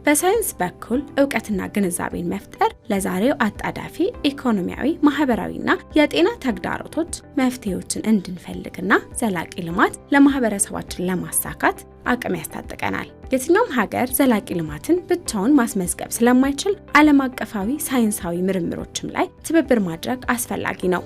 በሳይንስ በኩል ዕውቀትና ግንዛቤን መፍጠር ለዛሬው አጣዳፊ ኢኮኖሚያዊ፣ ማህበራዊና የጤና ተግዳሮቶች መፍትሄዎችን እንድንፈልግና ዘላቂ ልማት ለማህበረሰባችን ለማሳካት አቅም ያስታጥቀናል። የትኛውም ሀገር ዘላቂ ልማትን ብቻውን ማስመዝገብ ስለማይችል ዓለም አቀፋዊ ሳይንሳዊ ምርምሮችም ላይ ትብብር ማድረግ አስፈላጊ ነው።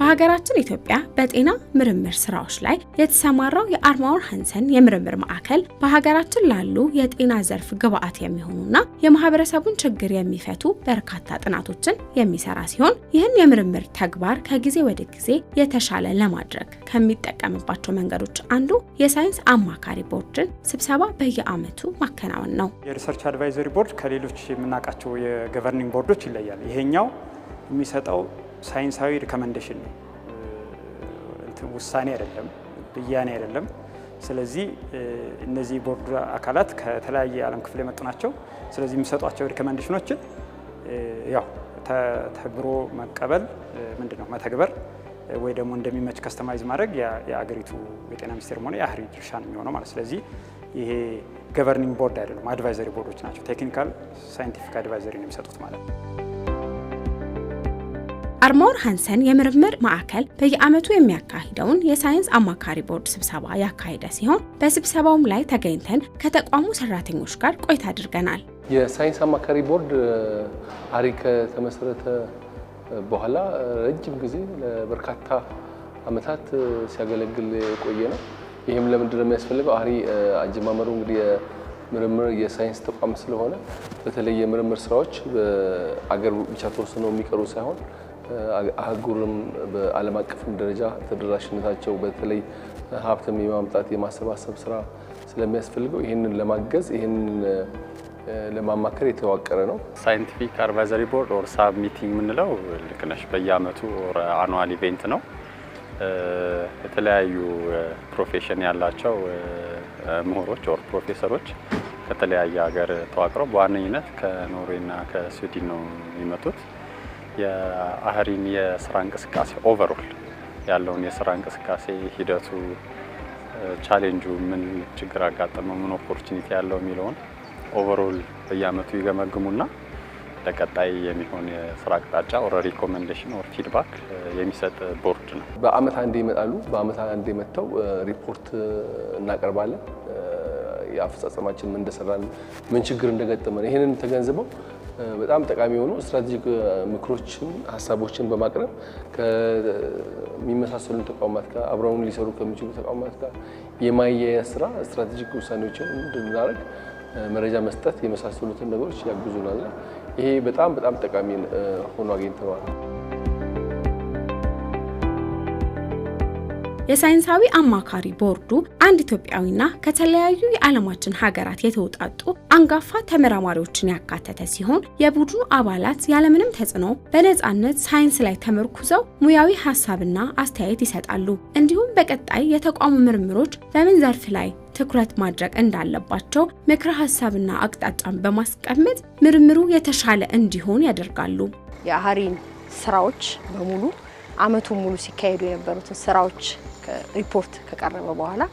በሀገራችን ኢትዮጵያ በጤና ምርምር ስራዎች ላይ የተሰማራው የአርማወር ሃንሰን የምርምር ማዕከል በሀገራችን ላሉ የጤና ዘርፍ ግብዓት የሚሆኑና የማህበረሰቡን ችግር የሚፈቱ በርካታ ጥናቶችን የሚሰራ ሲሆን ይህን የምርምር ተግባር ከጊዜ ወደ ጊዜ የተሻለ ለማድረግ ከሚጠቀምባቸው መንገዶች አንዱ የሳይንስ አማካሪ ቦርድን ስብሰባ በየዓመቱ ማከናወን ነው። የሪሰርች አድቫይዘሪ ቦርድ ከሌሎች የምናውቃቸው የገቨርኒንግ ቦርዶች ይለያል። ይሄኛው የሚሰጠው ሳይንሳዊ ሪኮመንዴሽን ነው። ውሳኔ አይደለም፣ ብያኔ አይደለም። ስለዚህ እነዚህ ቦርድ አካላት ከተለያየ ዓለም ክፍል የመጡ ናቸው። ስለዚህ የሚሰጧቸው ሪኮመንዴሽኖችን ያው ተግብሮ መቀበል ምንድነው መተግበር ወይ ደግሞ እንደሚመች ከስተማይዝ ማድረግ የአገሪቱ የጤና ሚኒስቴር ሆነ የአህሪ ድርሻ ነው የሚሆነው ማለት። ስለዚህ ይሄ ገቨርኒንግ ቦርድ አይደለም፣ አድቫይዘሪ ቦርዶች ናቸው። ቴክኒካል ሳይንቲፊክ አድቫይዘሪ ነው የሚሰጡት ማለት ነው። አርማወር ሃንሰን የምርምር ማዕከል በየዓመቱ የሚያካሂደውን የሳይንስ አማካሪ ቦርድ ስብሰባ ያካሄደ ሲሆን በስብሰባውም ላይ ተገኝተን ከተቋሙ ሰራተኞች ጋር ቆይታ አድርገናል። የሳይንስ አማካሪ ቦርድ አህሪ ከተመሰረተ በኋላ ረጅም ጊዜ ለበርካታ ዓመታት ሲያገለግል የቆየ ነው። ይህም ለምንድን ነው የሚያስፈልገው? አህሪ አጀማመሩ እንግዲህ የምርምር የሳይንስ ተቋም ስለሆነ በተለይ የምርምር ስራዎች በአገር ብቻ ተወስነው የሚቀሩ ሳይሆን አህጉርም በዓለም አቀፍም ደረጃ ተደራሽነታቸው በተለይ ሀብትም የማምጣት የማሰባሰብ ስራ ስለሚያስፈልገው ይህንን ለማገዝ ይህንን ለማማከር የተዋቀረ ነው። ሳይንቲፊክ አድቫይዘሪ ቦርድ ኦር ሳብ ሚቲንግ የምንለው ልክ ነሽ በየዓመቱ ኦር አኑዋል ኢቬንት ነው። የተለያዩ ፕሮፌሽን ያላቸው ምሁሮች ኦር ፕሮፌሰሮች ከተለያየ ሀገር ተዋቅረው በዋነኝነት ከኖርዌይና ከስዊድን ነው የሚመጡት። የአህሪን የስራ እንቅስቃሴ ኦቨርኦል ያለውን የስራ እንቅስቃሴ ሂደቱ፣ ቻሌንጁ፣ ምን ችግር አጋጠመው፣ ምን ኦፖርቹኒቲ ያለው የሚለውን ኦቨርኦል በየዓመቱ ይገመግሙና ለቀጣይ የሚሆን የስራ አቅጣጫ ኦር ሪኮሜንዴሽን ኦር ፊድባክ የሚሰጥ ቦርድ ነው። በአመት አንዴ ይመጣሉ። በአመት አንዴ መጥተው ሪፖርት እናቀርባለን። የአፈጻጸማችን ምን እንደሰራን፣ ምን ችግር እንደገጠመን ይሄንን ተገንዝበው በጣም ጠቃሚ የሆኑ ስትራቴጂክ ምክሮችን፣ ሀሳቦችን በማቅረብ ከሚመሳሰሉ ተቋማት ጋር አብረውን ሊሰሩ ከሚችሉ ተቋማት ጋር የማያያዝ ስራ ስትራቴጂክ ውሳኔዎችን እንድናደርግ መረጃ መስጠት የመሳሰሉትን ነገሮች ያግዙናል። ይሄ በጣም ጠቃሚ ሆኖ አግኝተነዋል። የሳይንሳዊ አማካሪ ቦርዱ አንድ ኢትዮጵያዊና ከተለያዩ የዓለማችን ሀገራት የተውጣጡ አንጋፋ ተመራማሪዎችን ያካተተ ሲሆን የቡድኑ አባላት ያለምንም ተጽዕኖ በነፃነት ሳይንስ ላይ ተመርኩዘው ሙያዊ ሀሳብና አስተያየት ይሰጣሉ። እንዲሁም በቀጣይ የተቋሙ ምርምሮች በምን ዘርፍ ላይ ትኩረት ማድረግ እንዳለባቸው ምክረ ሀሳብና አቅጣጫን በማስቀመጥ ምርምሩ የተሻለ እንዲሆን ያደርጋሉ። የአህሪን ስራዎች በሙሉ አመቱን ሙሉ ሲካሄዱ የነበሩትን ስራዎች ሪፖርት ከቀረበ በኋላ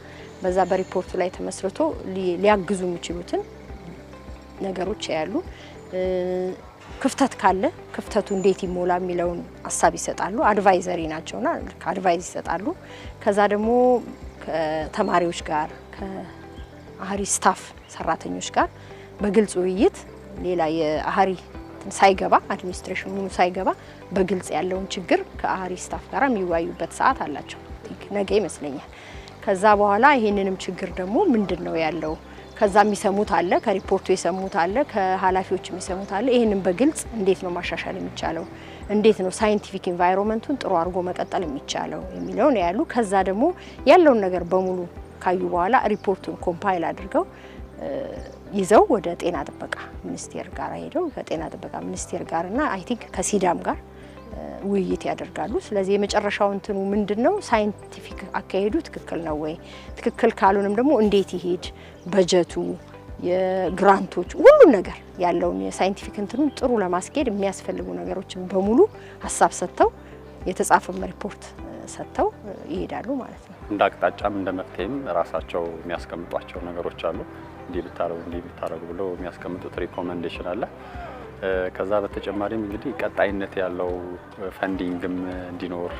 በዛ በሪፖርቱ ላይ ተመስርቶ ሊያግዙ የሚችሉትን ነገሮች ያያሉ። ክፍተት ካለ ክፍተቱ እንዴት ይሞላ የሚለውን ሀሳብ ይሰጣሉ። አድቫይዘሪ ናቸውና አድቫይዝ ይሰጣሉ። ከዛ ደግሞ ከተማሪዎች ጋር ከአህሪ ስታፍ ሰራተኞች ጋር በግልጽ ውይይት ሌላ የአህሪ ሳይገባ አድሚኒስትሬሽኑ ሳይገባ በግልጽ ያለውን ችግር ከአህሪ ስታፍ ጋር የሚወያዩበት ሰዓት አላቸው። ነገ ይመስለኛል። ከዛ በኋላ ይሄንንም ችግር ደግሞ ምንድነው ያለው ከዛ የሚሰሙት አለ፣ ከሪፖርቱ የሰሙት አለ፣ ከኃላፊዎች የሚሰሙት አለ። ይሄንን በግልጽ እንዴት ነው ማሻሻል የሚቻለው፣ እንዴት ነው ሳይንቲፊክ ኢንቫይሮንመንቱን ጥሩ አድርጎ መቀጠል የሚቻለው የሚለውን ያሉ። ከዛ ደግሞ ያለውን ነገር በሙሉ ካዩ በኋላ ሪፖርቱን ኮምፓይል አድርገው ይዘው ወደ ጤና ጥበቃ ሚኒስቴር ጋር ሄደው ከጤና ጥበቃ ሚኒስቴር ጋርና አይ ቲንክ ከሲዳም ጋር ውይይት ያደርጋሉ። ስለዚህ የመጨረሻው እንትኑ ምንድነው ሳይንቲፊክ አካሄዱ ትክክል ነው ወይ፣ ትክክል ካልሆነም ደግሞ እንዴት ይሄድ፣ በጀቱ፣ የግራንቶች ሁሉ ነገር ያለውን የሳይንቲፊክ እንትኑን ጥሩ ለማስኬድ የሚያስፈልጉ ነገሮችን በሙሉ ሀሳብ ሰጥተው የተጻፈው ሪፖርት ሰጥተው ይሄዳሉ ማለት ነው። እንደ አቅጣጫም እንደ መፍትሄም ራሳቸው የሚያስቀምጧቸው ነገሮች አሉ። እንዲህ ብታረጉ ብሎ የሚያስቀምጡት ሪኮመንዴሽን አለ። ከዛ በተጨማሪም እንግዲህ ቀጣይነት ያለው ፈንዲንግም እንዲኖር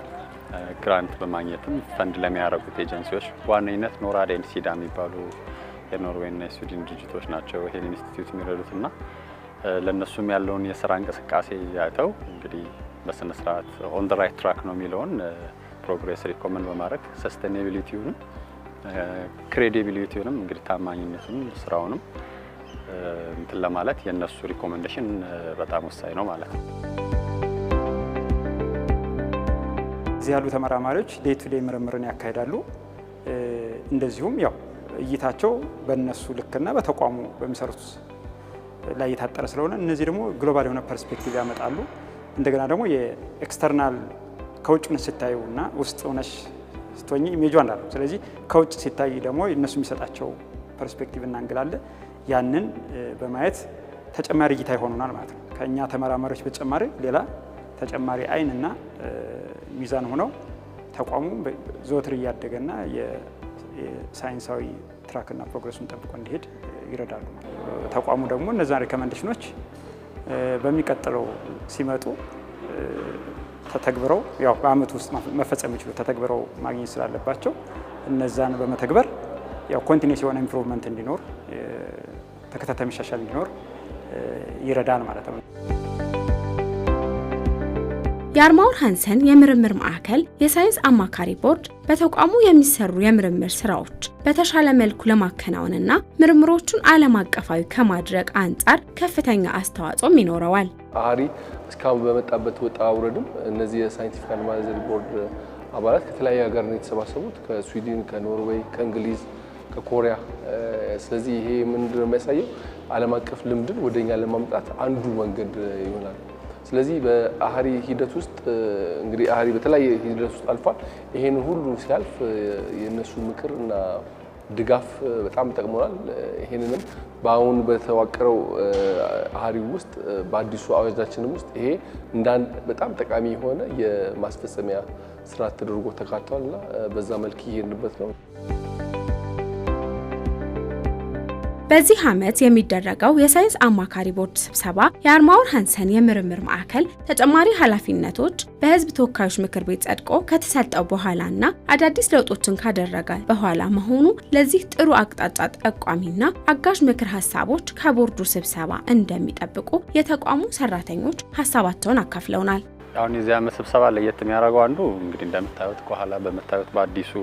ግራንት በማግኘትም ፈንድ ለሚያደርጉት ኤጀንሲዎች በዋነኝነት ኖራድ ኤንድ ሲዳ የሚባሉ የኖርዌይና የስዊድን ድርጅቶች ናቸው ይሄን ኢንስቲትዩት የሚረዱትና ለነሱም ያለውን የስራ እንቅስቃሴ አይተው እንግዲህ በስነ ስርዓት ኦን ዘ ራይት ትራክ ነው የሚለውን ፕሮግሬስ ሪኮመንድ በማድረግ ሰስቴኔቢሊቲውንም ክሬዲቢሊቲውንም እንግዲህ ታማኝነቱን ስራውንም እንትን ለማለት የነሱ ሪኮመንዴሽን በጣም ወሳኝ ነው ማለት ነው። እዚህ ያሉ ተመራማሪዎች ዴይ ቱ ዴይ ምርምርን ያካሂዳሉ። እንደዚሁም ያው እይታቸው በእነሱ ልክና በተቋሙ በሚሰሩት ላይ የታጠረ ስለሆነ እነዚህ ደግሞ ግሎባል የሆነ ፐርስፔክቲቭ ያመጣሉ። እንደገና ደግሞ የኤክስተርናል ከውጭ ሆነሽ ስታዩና ውስጥ ሆነሽ ስትሆኚ ኢሜጁ አንድ አይደለም። ስለዚህ ከውጭ ሲታይ ደግሞ እነሱ የሚሰጣቸው ፐርስፔክቲቭ እና አንግል አለ። ያንን በማየት ተጨማሪ እይታ ይሆኑናል ማለት ነው። ከኛ ተመራማሪዎች በተጨማሪ ሌላ ተጨማሪ አይንና ሚዛን ሆነው ተቋሙ ዘወትር እያደገና የሳይንሳዊ ትራክና ፕሮግረሱን ጠብቆ እንዲሄድ ይረዳሉ። ተቋሙ ደግሞ እነዛን ሪኮመንዴሽኖች በሚቀጥለው ሲመጡ ተተግብረው ያው በአመት ውስጥ መፈጸም የሚችሉ ተተግብረው ማግኘት ስላለባቸው እነዛን በመተግበር ያው ኮንቲኒስ የሆነ ኢምፕሩቭመንት እንዲኖር ተከታታይ መሻሻል እንዲኖር ይረዳል ማለት ነው። የአርማውር ሃንሰን የምርምር ማዕከል የሳይንስ አማካሪ ቦርድ በተቋሙ የሚሰሩ የምርምር ስራዎች በተሻለ መልኩ ለማከናወንና ምርምሮቹን ዓለም አቀፋዊ ከማድረግ አንጻር ከፍተኛ አስተዋጽኦም ይኖረዋል። አህሪ እስካሁን በመጣበት ወጣ ውረድም እነዚህ የሳይንቲፊክ አድቫይዘሪ ቦርድ አባላት ከተለያየ ሀገር ነው የተሰባሰቡት፣ ከስዊድን፣ ከኖርዌይ፣ ከእንግሊዝ፣ ከኮሪያ። ስለዚህ ይሄ ምንድነው የሚያሳየው ዓለም አቀፍ ልምድን ወደኛ ለማምጣት አንዱ መንገድ ይሆናል። ስለዚህ በአህሪ ሂደት ውስጥ እንግዲህ አህሪ በተለያየ ሂደት ውስጥ አልፏል። ይሄን ሁሉ ሲያልፍ የነሱ ምክር እና ድጋፍ በጣም ጠቅሞናል። ይሄንንም በአሁን በተዋቀረው አህሪ ውስጥ በአዲሱ አዋጃችንም ውስጥ ይሄ እንዳንድ በጣም ጠቃሚ የሆነ የማስፈጸሚያ ስርዓት ተደርጎ ተካቷልና በዛ መልክ ይሄንበት ነው። በዚህ ዓመት የሚደረገው የሳይንስ አማካሪ ቦርድ ስብሰባ የአርማውር ሃንሰን የምርምር ማዕከል ተጨማሪ ኃላፊነቶች በሕዝብ ተወካዮች ምክር ቤት ጸድቆ ከተሰጠው በኋላና አዳዲስ ለውጦችን ካደረገ በኋላ መሆኑ ለዚህ ጥሩ አቅጣጫ ጠቋሚና አጋዥ ምክር ሀሳቦች ከቦርዱ ስብሰባ እንደሚጠብቁ የተቋሙ ሰራተኞች ሀሳባቸውን አካፍለውናል። አሁን የዚህ ዓመት ስብሰባ ለየት የሚያደርገው አንዱ እንግዲህ እንደምታዩት ከኋላ በመታዩት በአዲሱ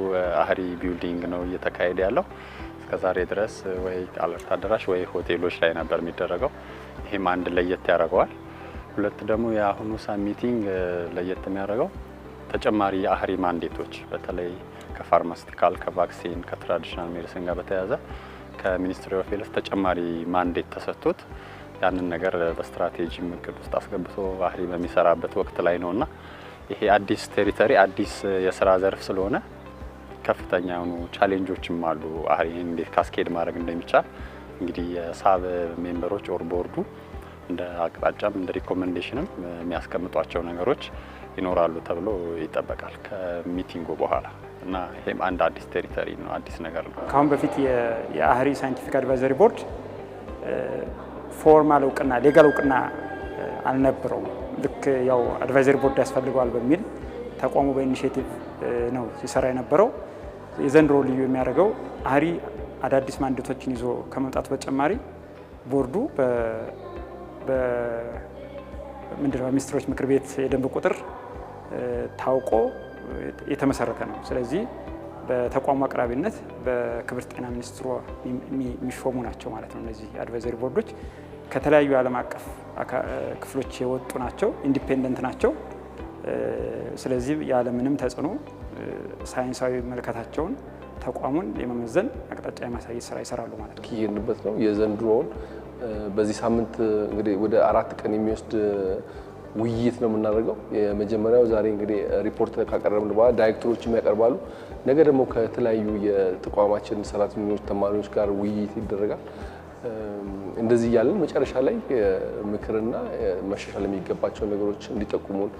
አህሪ ቢልዲንግ ነው እየተካሄደ ያለው። ከዛሬ ድረስ ወይ አለርት አዳራሽ ወይ ሆቴሎች ላይ ነበር የሚደረገው። ይሄም አንድ ለየት ያደርገዋል። ሁለት ደግሞ የአሁኑ ሚቲንግ ለየት የሚያደርገው ተጨማሪ የአህሪ ማንዴቶች በተለይ ከፋርማሲቲካል፣ ከቫክሲን፣ ከትራዲሽናል ሜዲሲን ጋር በተያያዘ ከሚኒስትሪ ኦፍ ሄልዝ ተጨማሪ ማንዴት ተሰጥቶት ያንን ነገር በስትራቴጂ እቅድ ውስጥ አስገብቶ አህሪ በሚሰራበት ወቅት ላይ ነውና ይሄ አዲስ ቴሪቶሪ አዲስ የስራ ዘርፍ ስለሆነ ከፍተኛ የሆኑ ቻሌንጆችም አሉ። አህሪን እንዴት ካስኬድ ማድረግ እንደሚቻል እንግዲህ የሳብ ሜምበሮች ኦር ቦርዱ እንደ አቅጣጫም እንደ ሪኮመንዴሽንም የሚያስቀምጧቸው ነገሮች ይኖራሉ ተብሎ ይጠበቃል ከሚቲንጉ በኋላ እና ይሄም አንድ አዲስ ቴሪቶሪ ነው፣ አዲስ ነገር ነው። ከአሁን በፊት የአህሪ ሳይንቲፊክ አድቫይዘሪ ቦርድ ፎርማል እውቅና ሌጋል እውቅና አልነበረውም። ልክ ያው አድቫይዘሪ ቦርድ ያስፈልገዋል በሚል ተቋሙ በኢኒሼቲቭ ነው ሲሰራ የነበረው። የዘንድሮ ልዩ የሚያደርገው አህሪ አዳዲስ ማንዴቶችን ይዞ ከመምጣቱ በተጨማሪ ቦርዱ በምንድነው በሚኒስትሮች ምክር ቤት የደንብ ቁጥር ታውቆ የተመሰረተ ነው። ስለዚህ በተቋሙ አቅራቢነት በክብርት ጤና ሚኒስትሯ የሚሾሙ ናቸው ማለት ነው። እነዚህ አድቫይዘሪ ቦርዶች ከተለያዩ የዓለም አቀፍ ክፍሎች የወጡ ናቸው፣ ኢንዲፔንደንት ናቸው። ስለዚህ ያለምንም ተጽዕኖ ሳይንሳዊ መልከታቸውን ተቋሙን የመመዘን አቅጣጫ የማሳየት ስራ ይሰራሉ ማለት ነው። ይሄንበት ነው የዘንድሮውን በዚህ ሳምንት እንግዲህ ወደ 4 ቀን የሚወስድ ውይይት ነው የምናደርገው። የመጀመሪያው ዛሬ እንግዲህ ሪፖርት ካቀረብን በኋላ ዳይሬክተሮችም ያቀርባሉ። ነገ ደግሞ ከተለያዩ የተቋማችን ሰራተኞች፣ ተማሪዎች ጋር ውይይት ይደረጋል። እንደዚህ ያለን መጨረሻ ላይ ምክርና መሻሻል የሚገባቸው ነገሮች እንዲጠቁሙን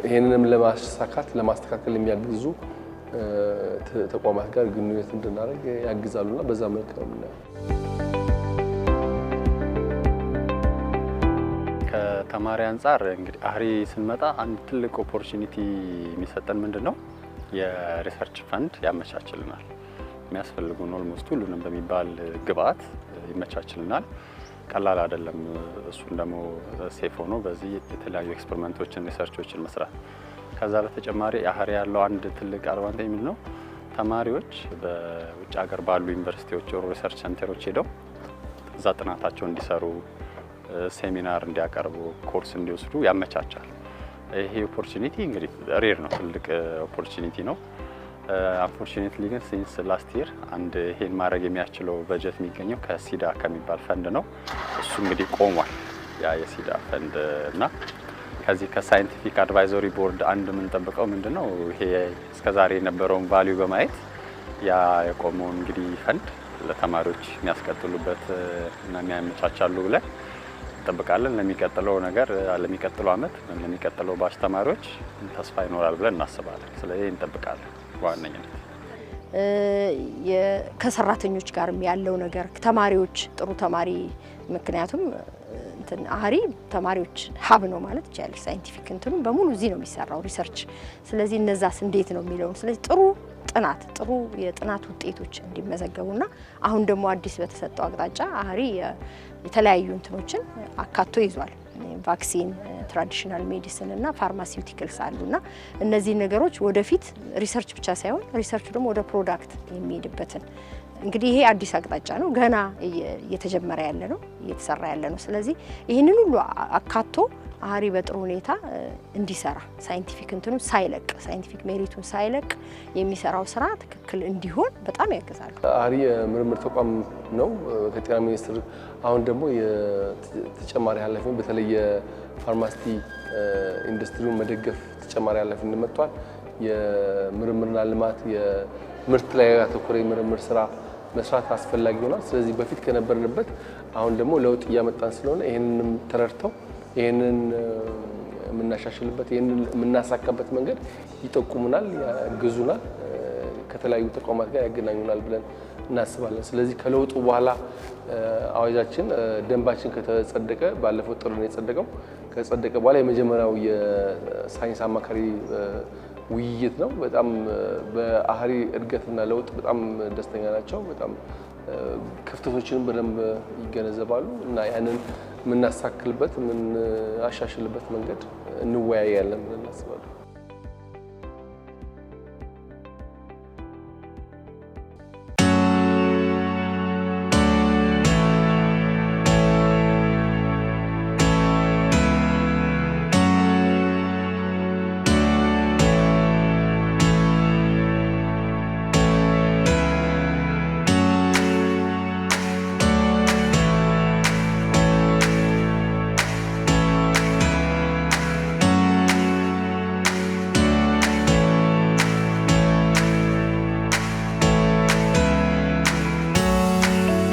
ይሄንንም ለማሳካት ለማስተካከል የሚያግዙ ተቋማት ጋር ግንኙነት እንድናደርግ ያግዛሉና በዛ መልኩ ነው የምናየው። ከተማሪ አንፃር እንግዲህ አህሪ ስንመጣ አንድ ትልቅ ኦፖርቹኒቲ የሚሰጠን ምንድነው የሪሰርች ፈንድ ያመቻችልናል። የሚያስፈልጉን ኦልሞስት ሁሉንም በሚባል ግብአት ይመቻችልናል። ቀላል አይደለም። እሱን ደግሞ ሴፍ ሆኖ በዚህ የተለያዩ ኤክስፐሪመንቶችን ሪሰርቾችን መስራት። ከዛ በተጨማሪ አህሪ ያለው አንድ ትልቅ አድቫንቴጅ ምንድነው ተማሪዎች በውጭ ሀገር ባሉ ዩኒቨርሲቲዎች ወይም ሪሰርች ሴንተሮች ሄደው እዛ ጥናታቸውን እንዲሰሩ ሴሚናር እንዲያቀርቡ ኮርስ እንዲወስዱ ያመቻቻል። ይሄ ኦፖርቹኒቲ እንግዲህ ሬር ነው፣ ትልቅ ኦፖርቹኒቲ ነው። አንፎርቹኔትሊ ግን ሲንስ ላስት ይር አንድ ይሄን ማድረግ የሚያስችለው በጀት የሚገኘው ከሲዳ ከሚባል ፈንድ ነው። እሱ እንግዲህ ቆሟል ያ የሲዳ ፈንድ እና ከዚህ ከሳይንቲፊክ አድቫይዘሪ ቦርድ አንድ የምንጠብቀው ምንድነው ይሄ እስከዛሬ የነበረውን ቫልዩ በማየት ያ የቆመውን እንግዲህ ፈንድ ለተማሪዎች የሚያስቀጥሉበት እና የሚያመቻቻሉ ብለን እንጠብቃለን። ለሚቀጥለው ነገር ለሚቀጥለው አመት ለሚቀጥለው ባች ተማሪዎች ተስፋ ይኖራል ብለን እናስባለን። ስለዚህ እንጠብቃለን። ዋነኛነት ከሰራተኞች ጋር ያለው ነገር ተማሪዎች ጥሩ ተማሪ ምክንያቱም አህሪ ተማሪዎች ሀብ ነው ማለት ይቻላል። ሳይንቲፊክ እንትኑ በሙሉ እዚህ ነው የሚሰራው ሪሰርች። ስለዚህ እነዛስ እንዴት ነው የሚለው ስለዚህ ጥሩ ጥናት ጥሩ የጥናት ውጤቶች እንዲመዘገቡና አሁን ደግሞ አዲስ በተሰጠው አቅጣጫ አህሪ የተለያዩ እንትኖችን አካቶ ይዟል። ቫክሲን፣ ትራዲሽናል ሜዲሲን እና ፋርማሲውቲካልስ አሉና እነዚህ ነገሮች ወደፊት ሪሰርች ብቻ ሳይሆን ሪሰርቹ ደግሞ ወደ ፕሮዳክት የሚሄድበትን እንግዲህ ይሄ አዲስ አቅጣጫ ነው። ገና እየተጀመረ ያለ ነው፣ እየተሰራ ያለ ነው። ስለዚህ ይህንን ሁሉ አካቶ አህሪ በጥሩ ሁኔታ እንዲሰራ ሳይንቲፊክ እንትኑ ሳይለቅ ሳይንቲፊክ ሜሪቱን ሳይለቅ የሚሰራው ስራ ትክክል እንዲሆን በጣም ያግዛል። አህሪ ምርምር ተቋም ነው ከጤና ሚኒስቴር አሁን ደግሞ የተጨማሪ ኃላፊነት በተለይ የፋርማሲ ኢንዱስትሪውን መደገፍ ተጨማሪ ኃላፊነት መጥቷል። የምርምርና ልማት የምርት ላይ ያተኮረ የምርምር ስራ መስራት አስፈላጊ ሆኗል። ስለዚህ በፊት ከነበርንበት አሁን ደግሞ ለውጥ እያመጣን ስለሆነ ይሄንንም ተረድተው ይሄንን የምናሻሽልበት ይሄንን የምናሳካበት መንገድ ይጠቁሙናል፣ ያግዙናል፣ ከተለያዩ ተቋማት ጋር ያገናኙናል ብለን እናስባለን። ስለዚህ ከለውጡ በኋላ አዋጃችን ደንባችን ከተጸደቀ ባለፈው ጥር ነው የጸደቀው። ከጸደቀ በኋላ የመጀመሪያው የሳይንስ አማካሪ ውይይት ነው። በጣም በአህሪ እድገትና ለውጥ በጣም ደስተኛ ናቸው። በጣም ክፍተቶችንም በደንብ ይገነዘባሉ እና ያንን የምናሳክልበት የምናሻሽልበት መንገድ እንወያያለን ብለን እናስባለን።